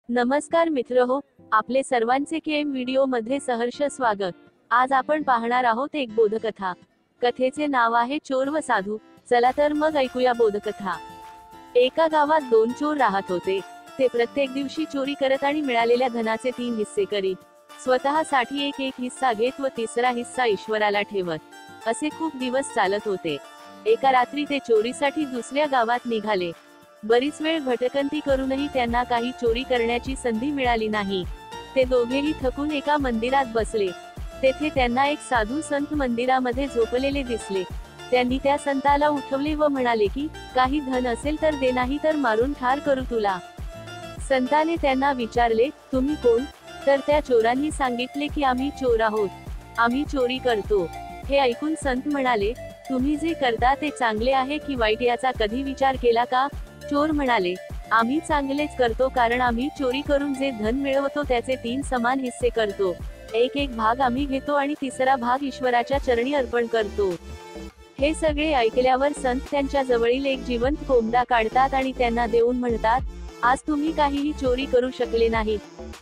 नमस्कार मित्रहो, आपले सर्वांचे केएम व्हिडिओ मध्ये सहर्ष स्वागत। आज आपण पाहणार आहोत एक बोधकथा। कथेचे नाव आहे चोर व साधू। चला तर मग ऐकूया बोधकथा। एका गावात दोन चोर राहत होते। ते प्रत्येक दिवशी चोरी करत आणि मिळालेल्या धनाचे 3 हिस्से करीत। स्वतःसाठी एक हिस्सा घेत व तिसरा हिस्सा ईश्वराला ठेवत। असे खूप दिवस चालत होते। एका रात्री ते चोरीसाठी दुसऱ्या गावात निघाले। बरीच वेळ भटकंती करूनही त्यांना काही चोरी करण्याची संधी मिळाली नाही। ते दोघेही थकून एका मंदिरात बसले। तेथे त्यांना एक साधू संत मंदिरामध्ये झोपलेले दिसले। त्यांनी त्या संताला उठवले व म्हणाले की काही धन असेल तर दे, नाही तर मारून ठार करू तुला। संताने त्यांना विचारले, तुम्ही कोण? तर त्या चोरांनी सांगितले की आम्ही चोर आहोत, आम्ही चोरी करतो। हे ऐकून संत म्हणाले, तुम्ही जे करता ते चांगले आहे की वाईट याचा कधी विचार केला का? चोर म्हणाले, आम्ही चांगलेच करतो, कारण आम्ही चोरी करून जे धन मिळवतो त्याचे 3 समान हिस्से करतो। एक भाग आम्ही घेतो आणि तिसरा भाग ईश्वराच्या चरणी अर्पण करतो। हे सगळे ऐकल्यावर संत त्यांच्या जवळील एक जिवंत कोंबडा काढतात आणि त्यांना देऊन म्हणतात, आज तुम्ही काहीही चोरी करू शकले नाहीत,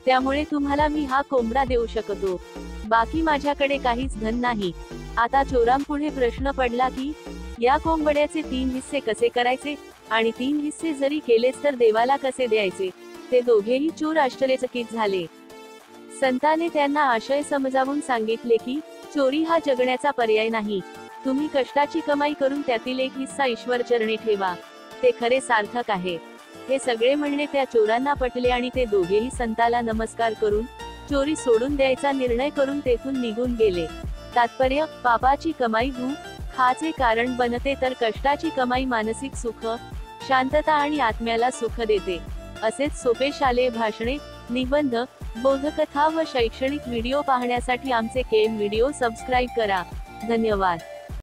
त्यामुळे तुम्हाला मी हा कोंबडा देऊ शकतो। बाकी माझ्याकडे काहीच धन नाही। आता चोरांपुढे प्रश्न पडला की या कोंबड्याचे 3 हिस्से कसे करायचे आणि 3 हिस्से जरी केलेच तर देवाला कसे द्यायचे? ते दोघेही चोर आश्चर्यचकित झाले। संताने त्यांना आशय समजावून सांगितले की चोरी हा जगण्याचा पर्याय नाही। तुम्ही कष्टाची कमाई करून त्यातील एक हिस्सा ईश्वर चरणी ठेवा, ते खरे सार्थक आहे। हे सगळे म्हणणे त्या चोरांना पटले आणि ते दोघेही संताला नमस्कार करून चोरी सोडून द्यायचा निर्णय करून तेथून निघून गेले। तात्पर्य, पापाची कमाई दुःखाचे कारण बनते, तर कष्टाची कमाई मानसिक सुख, शांतता आणि आत्म्याला सुख देते। असेच सोपे शालेय भाषणे, निबंध, बोधकथा व शैक्षणिक व्हिडिओ पाहण्यासाठी आमचे केएम व्हिडिओ सबस्क्राईब करा। धन्यवाद।